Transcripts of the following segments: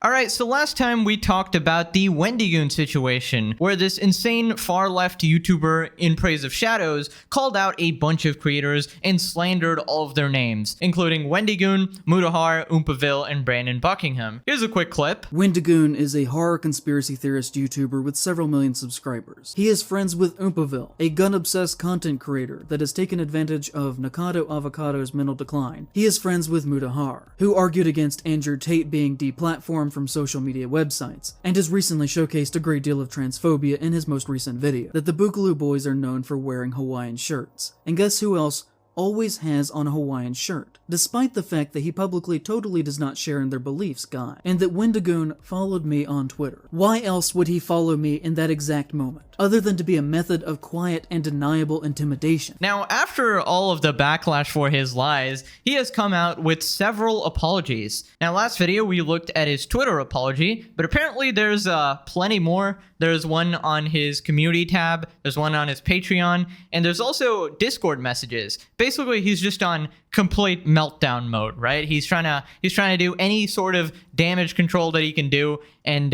Alright, so last time we talked about the Wendigoon situation, where this insane far-left YouTuber in praise of shadows called out a bunch of creators and slandered all of their names, including Wendigoon, Mutahar, Oompaville, and Brandon Buckingham. Here's a quick clip. Wendigoon is a horror conspiracy theorist YouTuber with several million subscribers. He is friends with Oompaville, a gun-obsessed content creator that has taken advantage of Nakado Avocado's mental decline. He is friends with Mutahar, who argued against Andrew Tate being deplatformed from social media websites, and has recently showcased a great deal of transphobia in his most recent video, that the Boogaloo Boys are known for wearing Hawaiian shirts. And guess who else always has on a Hawaiian shirt, despite the fact that he publicly totally does not share in their beliefs, guy, and that Wendigoon followed me on Twitter. Why else would he follow me in that exact moment, other than to be a method of quiet and deniable intimidation? Now, after all of the backlash for his lies, he has come out with several apologies. Now, last video we looked at his Twitter apology, but apparently there's plenty more. There's one on his community tab, there's one on his Patreon, and there's also Discord messages. Basically, he's just on complete meltdown mode, right? He's trying to do any sort of damage control that he can do and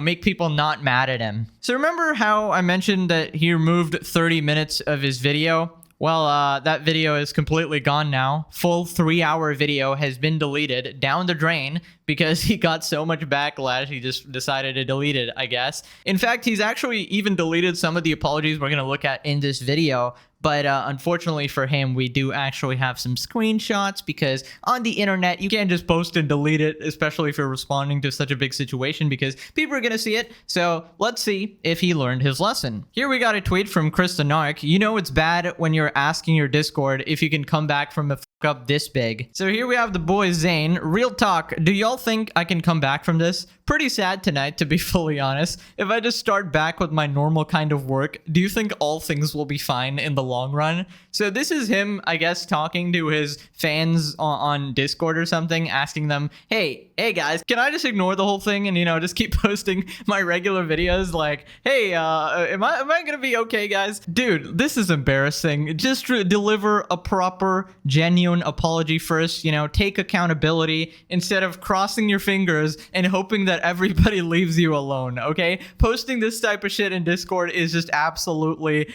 make people not mad at him. So remember how I mentioned that he removed 30 minutes of his video? Well, that video is completely gone now. Full 3-hour video has been deleted down the drain because he got so much backlash, he just decided to delete it, I guess. In fact, he's actually even deleted some of the apologies we're going to look at in this video. But unfortunately for him, we do actually have some screenshots because on the internet, you can't just post and delete it, especially if you're responding to such a big situation because people are going to see it. So let's see if he learned his lesson. Here we got a tweet from Chris the Narc. You know it's bad when you're asking your Discord if you can come back from a up this big. So here we have the boy Zane. Real talk, do y'all think I can come back from this? Pretty sad tonight, to be fully honest. If I just start back with my normal kind of work, do you think all things will be fine in the long run? So this is him, I guess, talking to his fans on Discord or something, asking them, hey guys, can I just ignore the whole thing and, just keep posting my regular videos? Like, hey, am I gonna be okay, guys? Dude, this is embarrassing. Just deliver a proper, genuine apology first, take accountability instead of crossing your fingers and hoping that everybody leaves you alone, okay? Posting this type of shit in Discord is just absolutely,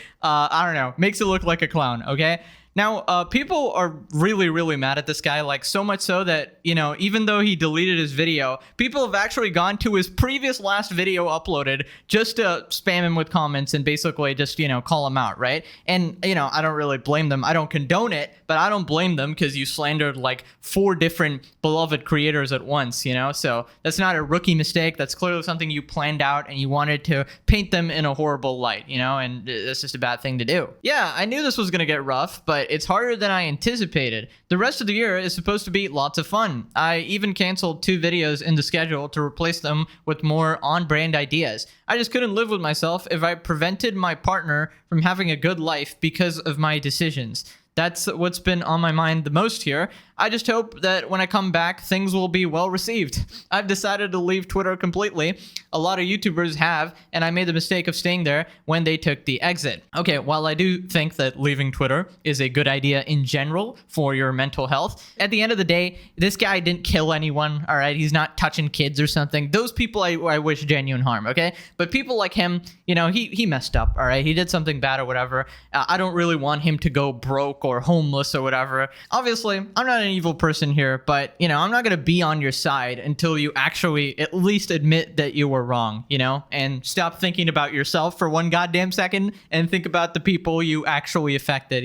makes it look like a clown, okay? Now, people are really, really mad at this guy, like so much so that, even though he deleted his video, people have actually gone to his previous last video uploaded just to spam him with comments and basically just, call him out, right? And, I don't really blame them. I don't condone it, but I don't blame them because you slandered like 4 different beloved creators at once, So that's not a rookie mistake. That's clearly something you planned out and you wanted to paint them in a horrible light, and that's just a bad thing to do. Yeah, I knew this was going to get rough, but it's harder than I anticipated. The rest of the year is supposed to be lots of fun. I even canceled 2 videos in the schedule to replace them with more on-brand ideas. I just couldn't live with myself if I prevented my partner from having a good life because of my decisions. That's what's been on my mind the most here. I just hope that when I come back, things will be well received. I've decided to leave Twitter completely. A lot of YouTubers have, and I made the mistake of staying there when they took the exit. Okay, while I do think that leaving Twitter is a good idea in general for your mental health, at the end of the day, this guy didn't kill anyone, all right? He's not touching kids or something. Those people I wish genuine harm, okay? But people like him, he messed up, all right? He did something bad or whatever. I don't really want him to go broke or homeless or whatever. Obviously, I'm not an evil person here, but I'm not gonna be on your side until you actually at least admit that you were wrong, and stop thinking about yourself for one goddamn second and think about the people you actually affected,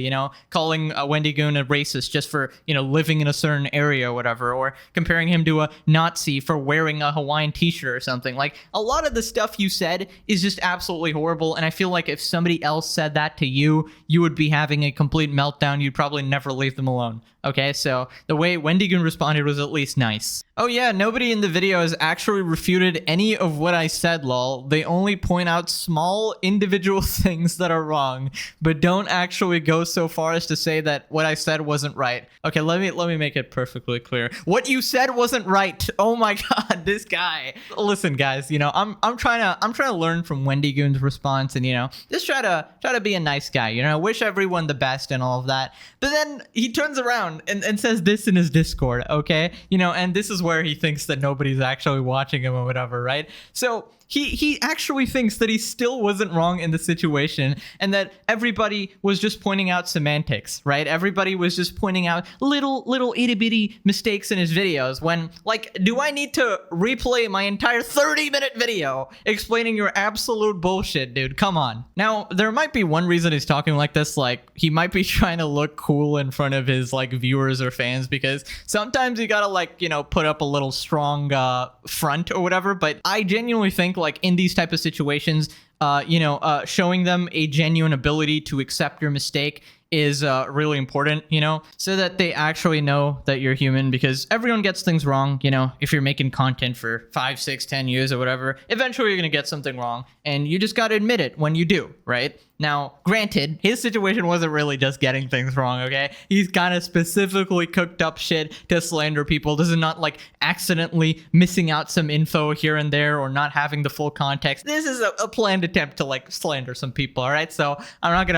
calling Wendigoon a racist just for living in a certain area or whatever, or comparing him to a Nazi for wearing a Hawaiian t-shirt or something. Like, a lot of the stuff you said is just absolutely horrible, and I feel like if somebody else said that to you, you would be having a complete meltdown. You'd probably never leave them alone. Okay, so the way Wendigoon responded was at least nice. Oh yeah, nobody in the video has actually refuted any of what I said, lol. They only point out small individual things that are wrong, but don't actually go so far as to say that what I said wasn't right. Okay, let me make it perfectly clear. What you said wasn't right. Oh my god, this guy. Listen, guys, I'm trying to learn from Wendigoon's response and just try to be a nice guy. Wish everyone the best and all of that. that. But then he turns around and says this in his Discord, okay? You know, and this is where he thinks that nobody's actually watching him or whatever, right? So he actually thinks that he still wasn't wrong in the situation and that everybody was just pointing out semantics, right? Everybody was just pointing out little itty bitty mistakes in his videos when, like, do I need to replay my entire 30-minute video explaining your absolute bullshit, dude? Come on. Now, there might be one reason he's talking like this, like he might be trying to look cool in front of his like viewers or fans, because sometimes you gotta like, you know, put up a little strong front or whatever. But I genuinely think like in these type of situations, showing them a genuine ability to accept your mistake is really important, you know, so that they actually know that you're human, because everyone gets things wrong. You know, if you're making content for 5, 6, 10 years or whatever, eventually you're gonna get something wrong, and you just gotta admit it when you do, right? Now, granted, his situation wasn't really just getting things wrong, okay? He's kind of specifically cooked up shit to slander people. This is not like accidentally missing out some info here and there or not having the full context. This is a planned attempt to like slander some people, all right? So I'm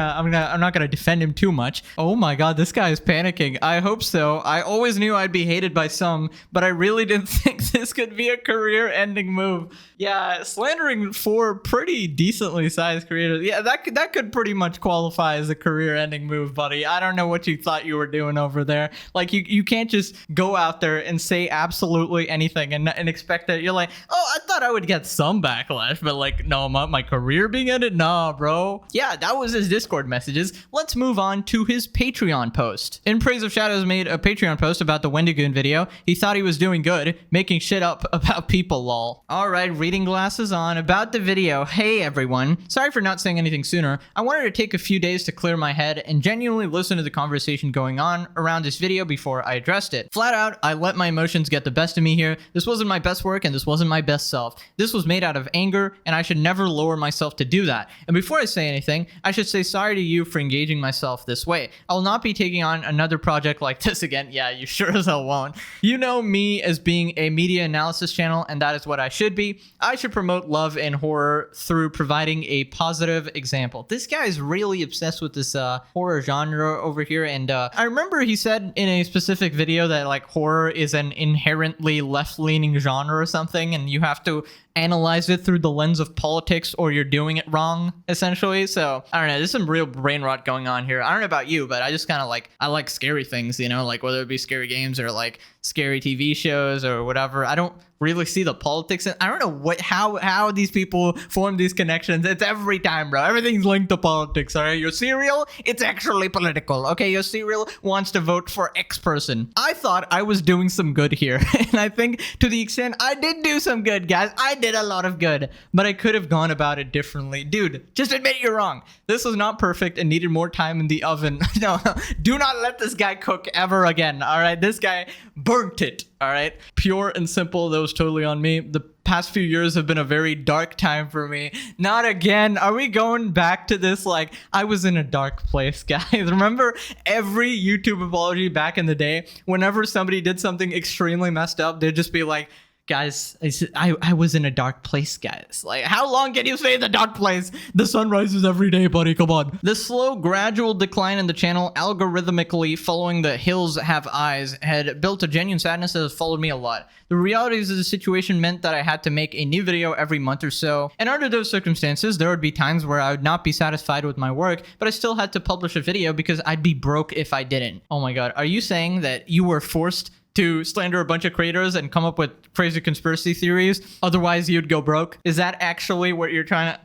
not gonna defend him too much. Oh my god, this guy is panicking. I hope so. I always knew I'd be hated by some, but I really didn't think this could be a career-ending move. Yeah, slandering 4 pretty decently sized creators. Yeah, that could pretty much qualify as a career-ending move, buddy. I don't know what you thought you were doing over there. Like, you can't just go out there and say absolutely anything and expect that you're like, oh, I thought I would get some backlash, but like, no, my career being ended? Nah, bro. Yeah, that was his Discord messages. Let's move on to his Patreon post. In Praise of Shadows made a Patreon post about the Wendigoon video. He thought he was doing good, making shit up about people, lol. Alright, reading glasses on. About the video. Hey everyone. Sorry for not saying anything sooner. I wanted to take a few days to clear my head and genuinely listen to the conversation going on around this video before I addressed it. Flat out, I let my emotions get the best of me here. This wasn't my best work and this wasn't my best self. This was made out of anger, and I should never lower myself to do that. And before I say anything, I should say sorry to you for engaging myself this way. I will not be taking on another project like this again. Yeah, you sure as hell won't. You know me as being a media analysis channel, and that is what I should be. I should promote love and horror through providing a positive example. This guy is really obsessed with this horror genre over here, and I remember he said in a specific video that like horror is an inherently left-leaning genre or something, and you have to analyze it through the lens of politics or you're doing it wrong, essentially. So I don't know, there's some real brain rot going on here. I don't know about you, but I just kind of like, I like scary things, you know, like whether it be scary games or like scary TV shows or whatever. I don't really see the politics in, I don't know how these people form these connections. It's every time, bro. Everything's linked to politics, all right? Your cereal, it's actually political, okay? Your cereal wants to vote for X person. I thought I was doing some good here, and I think to the extent I did do some good, guys. I did a lot of good, but I could have gone about it differently. Dude, just admit you're wrong. This was not perfect and needed more time in the oven. No, do not let this guy cook ever again, all right? This guy burnt it, all right? Pure and simple, that was totally on me. The past few years have been a very dark time for me. Not again. Are we going back to this? Like, I was in a dark place, guys. Remember every YouTube apology back in the day? Whenever somebody did something extremely messed up, they'd just be like, guys, I was in a dark place, guys. Like, how long can you stay in the dark place? The sun rises every day, buddy. Come on. The slow, gradual decline in the channel, algorithmically following the hills have eyes, had built a genuine sadness that has followed me a lot. The realities of the situation meant that I had to make a new video every month or so. And under those circumstances, there would be times where I would not be satisfied with my work, but I still had to publish a video because I'd be broke if I didn't. Oh my god. Are you saying that you were forced to slander a bunch of creators and come up with crazy conspiracy theories, otherwise you'd go broke? Is that actually what you're trying to...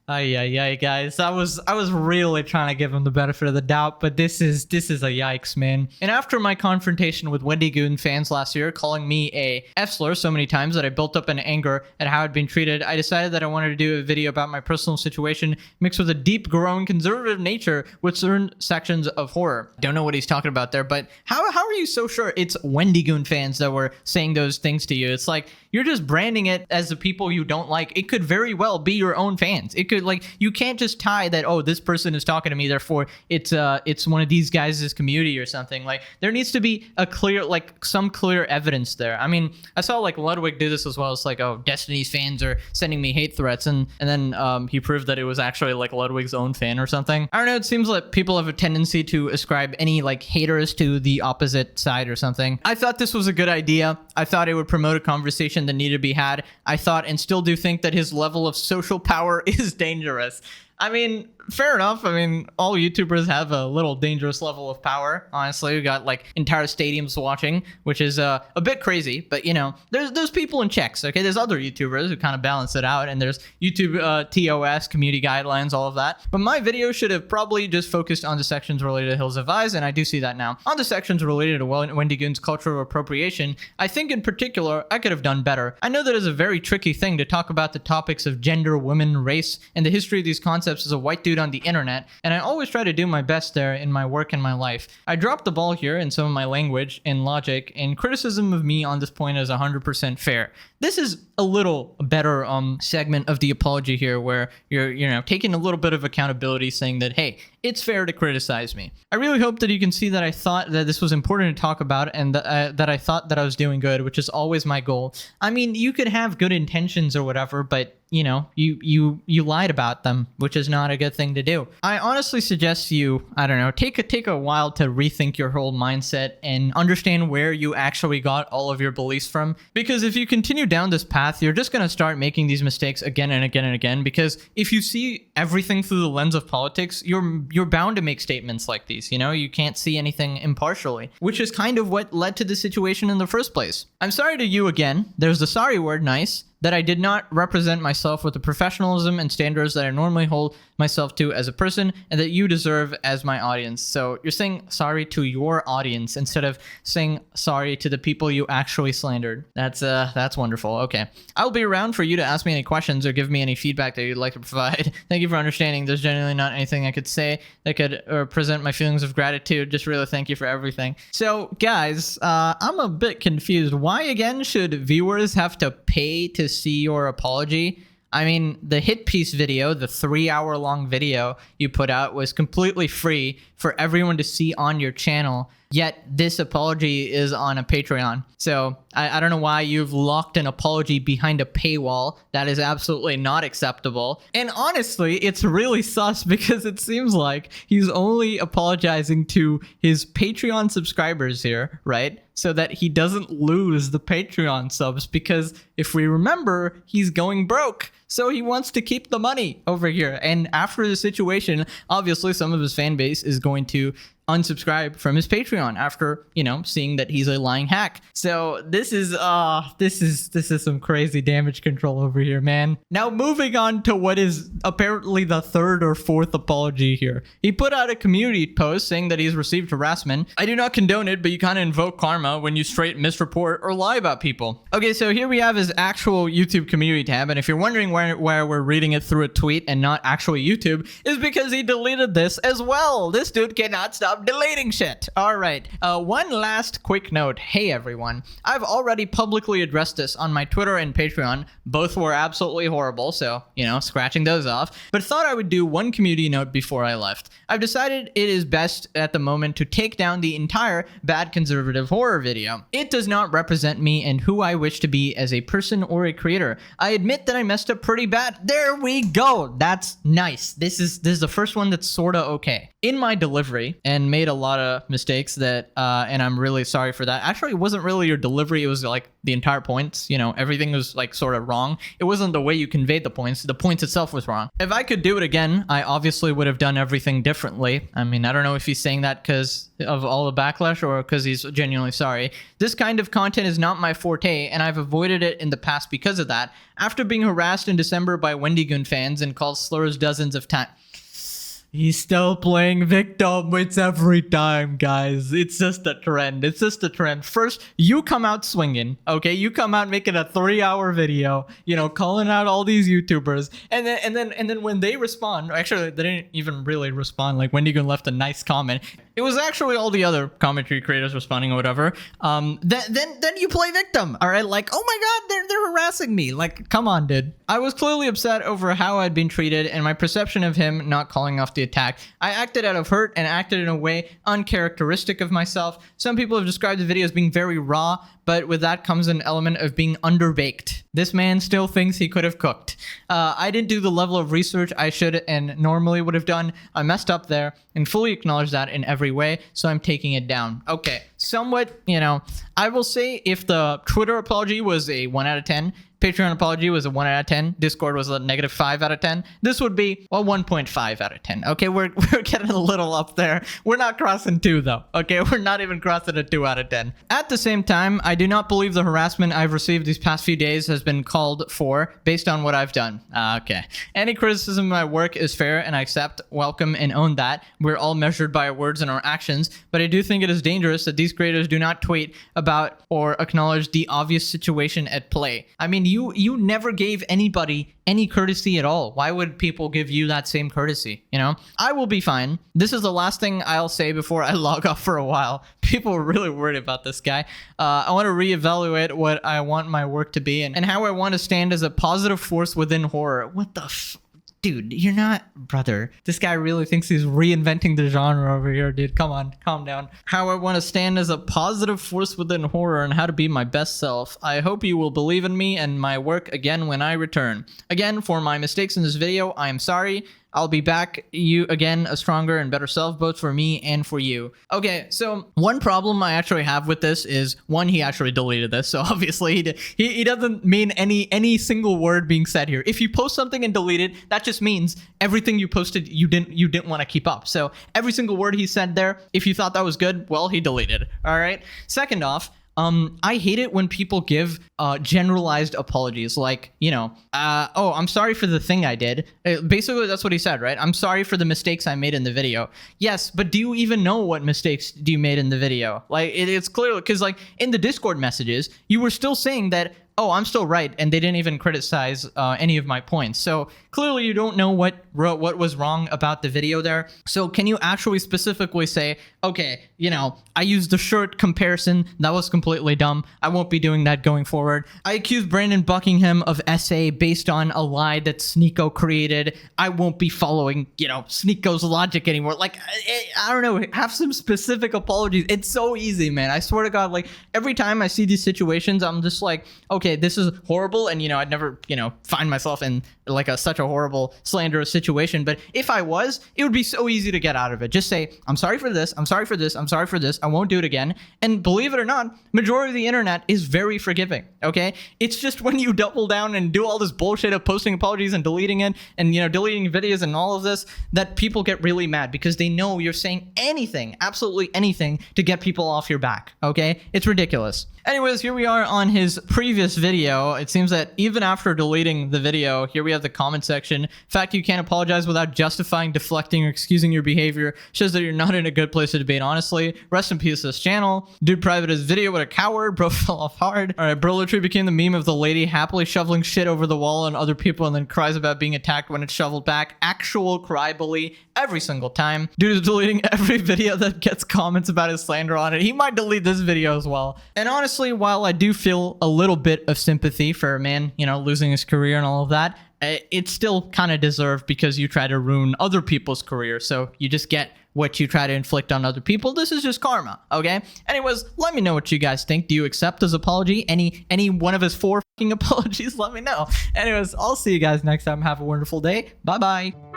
Ay, guys. I was really trying to give him the benefit of the doubt, but this is a yikes, man. And after my confrontation with Wendigoon fans last year, calling me a F-slur so many times that I built up an anger at how I'd been treated, I decided that I wanted to do a video about my personal situation mixed with a deep, growing, conservative nature with certain sections of horror. Don't know what he's talking about there, but how are you so sure it's Wendigoon fans that were saying those things to you? It's like, you're just branding it as the people you don't like. It could very well be your own fans. It could could, like, you can't just tie that, oh, this person is talking to me, therefore it's one of these guys' community or something. Like, there needs to be a clear, like, some clear evidence there. I mean, I saw like Ludwig do this as well. It's like, oh, Destiny's fans are sending me hate threats, and then he proved that it was actually like Ludwig's own fan or something. I don't know, it seems like people have a tendency to ascribe any like haters to the opposite side or something. I thought this was a good idea. I thought it would promote a conversation that needed to be had. I thought and still do think that his level of social power is dangerous. I mean, fair enough. I mean, all YouTubers have a little dangerous level of power. Honestly, we got like entire stadiums watching, which is a bit crazy. But you know, there's people in checks. Okay, there's other YouTubers who kind of balance it out, and there's YouTube TOS, community guidelines, all of that. But my video should have probably just focused on the sections related to Hills of Eyes, and I do see that now. On the sections related to Wendigoon's cultural appropriation, I think in particular I could have done better. I know that is a very tricky thing to talk about the topics of gender, women, race, and the history of these concepts as a white dude on the internet, and I always try to do my best there in my work and my life. I dropped the ball here in some of my language and logic, and criticism of me on this point is 100% fair. This is a little better segment of the apology here, where you're taking a little bit of accountability, saying that, hey, it's fair to criticize me. I really hope that you can see that I thought that this was important to talk about, and that I thought that I was doing good, which is always my goal. I mean, you could have good intentions or whatever, but you know, you lied about them, which is not a good thing to do. I honestly suggest you, I don't know, take a while to rethink your whole mindset and understand where you actually got all of your beliefs from. Because if you continue down this path, you're just going to start making these mistakes again and again and again. Because if you see everything through the lens of politics, you're bound to make statements like these. You know, you can't see anything impartially, which is kind of what led to the situation in the first place. I'm sorry to you again. There's the sorry word, nice. That I did not represent myself with the professionalism and standards that I normally hold myself to as a person, and that you deserve as my audience. So you're saying sorry to your audience instead of saying sorry to the people you actually slandered. That's wonderful. Okay, I'll be around for you to ask me any questions or give me any feedback that you'd like to provide. Thank you for understanding. There's genuinely not anything I could say that could present my feelings of gratitude. Just really thank you for everything. So guys, I'm a bit confused. Why again should viewers have to pay to see your apology? I mean, the hit piece video, the 3-hour-long video you put out, was completely free for everyone to see on your channel, yet this apology is on a Patreon. So I don't know why you've locked an apology behind a paywall. That is absolutely not acceptable. And honestly, it's really sus, because it seems like he's only apologizing to his Patreon subscribers here, right? So that he doesn't lose the Patreon subs, because if we remember, he's going broke. So he wants to keep the money over here. And after the situation, obviously some of his fan base is going to unsubscribe from his Patreon after, you know, seeing that he's a lying hack. So this is some crazy damage control over here, man. Now moving on to what is apparently the third or fourth apology here. He put out a community post saying that he's received harassment. I do not condone it, but you kind of invoke karma when you straight misreport or lie about people. Okay, so here we have his actual YouTube community tab, and if you're wondering where we're reading it through a tweet and not actually YouTube, is because he deleted this as well. This dude cannot stop deleting shit. All right. One last quick note. Hey, everyone. I've already publicly addressed this on my Twitter and Patreon. Both were absolutely horrible, so, you know, scratching those off. But thought I would do one community note before I left. I've decided it is best at the moment to take down the entire bad conservative horror video. It does not represent me and who I wish to be as a person or a creator. I admit that I messed up pretty bad. There we go. That's nice. This is the first one that's sorta okay. In my delivery, and made a lot of mistakes that, and I'm really sorry for that. Actually, it wasn't really your delivery. It was like the entire points, you know, everything was like sort of wrong. It wasn't the way you conveyed the points. The points itself was wrong. If I could do it again, I obviously would have done everything differently. I mean, I don't know if he's saying that because of all the backlash or because he's genuinely sorry. This kind of content is not my forte, and I've avoided it in the past because of that. After being harassed in December by Wendigoon fans and called slurs dozens of times. He's still playing victim. It's every time, guys. It's just a trend. It's just a trend. First, you come out swinging, okay? You come out making a 3-hour video, you know, calling out all these YouTubers, and then when they respond, actually, they didn't even really respond. Like, Wendigoon left a nice comment. it was actually all the other commentary creators responding or whatever, then you play victim, all right? Like, oh my god, they're harassing me. Like, come on, dude. I was clearly upset over how I'd been treated and my perception of him not calling off the attack. I acted out of hurt and acted in a way uncharacteristic of myself. Some people have described the video as being very raw, but with that comes an element of being underbaked. This man still thinks he could have cooked. I didn't do the level of research I should and normally would have done. I messed up there and fully acknowledge that in every way, so I'm taking it down. Okay, somewhat, you know, I will say if the Twitter apology was a 1 out of 10, Patreon apology was a 1 out of 10, Discord was a -5 out of 10, this would be a 1.5 out of 10. Okay, we're getting a little up there. We're not crossing 2 though. Okay, we're not even crossing a 2 out of 10. At the same time, I do not believe the harassment I've received these past few days has been called for based on what I've done. Okay. Any criticism of my work is fair and I accept, welcome, and own that. We're all measured by our words and our actions, but I do think it is dangerous that these creators do not tweet about or acknowledge the obvious situation at play. I mean, you never gave anybody any courtesy at all. Why would people give you that same courtesy? You know, I will be fine. This is the last thing I'll say before I log off for a while. People are really worried about this guy. I want to reevaluate what I want my work to be and how I want to stand as a positive force within horror. What the dude, you're not, brother. This guy really thinks he's reinventing the genre over here, dude. Come on, calm down. How I want to stand as a positive force within horror and how to be my best self. I hope you will believe in me and my work again when I return. Again, for my mistakes in this video, I am sorry. I'll be back, you again, a stronger and better self, both for me and for you. Okay, so one problem I actually have with this is, one, he actually deleted this, so obviously he doesn't mean any single word being said here. If you post something and delete it, that just means everything you posted you didn't want to keep up. So every single word he said there, if you thought that was good, well, he deleted. All right. Second off, I hate it when people give generalized apologies, like, you know, oh, I'm sorry for the thing I did. Basically, that's what he said, right? I'm sorry for the mistakes I made in the video. Yes, but do you even know what mistakes you made in the video? Like, it's clear, because, like, in the Discord messages, you were still saying that, oh, I'm still right, and they didn't even criticize any of my points. So clearly you don't know what was wrong about the video there. So can you actually specifically say, okay, you know, I used the shirt comparison. That was completely dumb. I won't be doing that going forward. I accused Brandon Buckingham of SA based on a lie that Sneeko created. I won't be following, you know, Sneeko's logic anymore. Like, I don't know, have some specific apologies. It's so easy, man. I swear to God, like, every time I see these situations, I'm just like, okay, this is horrible, and, you know, I'd never, you know, find myself in like such a horrible slanderous situation, but if I was, it would be so easy to get out of it. Just say, I'm sorry for this, I'm sorry for this, I'm sorry for this, I won't do it again. And believe it or not, majority of the internet is very forgiving, okay? It's just when you double down and do all this bullshit of posting apologies and deleting it, and, you know, deleting videos and all of this, that people get really mad because they know you're saying anything, absolutely anything, to get people off your back, okay? It's ridiculous. Anyways, here we are on his previous video. It seems that even after deleting the video, here we have the comment section. The fact you can't apologize without justifying, deflecting, or excusing your behavior shows that you're not in a good place to debate honestly. Rest in peace this channel. Dude private his video, what a coward. Bro fell off hard. Alright, bro literally became the meme of the lady happily shoveling shit over the wall on other people and then cries about being attacked when it's shoveled back. Actual cry bully every single time. Dude is deleting every video that gets comments about his slander on it. He might delete this video as well. And honestly, while I do feel a little bit of sympathy for a man, you know, losing his career and all of that, it's still kind of deserved because you try to ruin other people's career. So you just get what you try to inflict on other people. This is just karma, okay? Anyways, let me know what you guys think. Do you accept his apology? Any one of his 4 fucking apologies? Let me know. Anyways, I'll see you guys next time. Have a wonderful day. Bye-bye.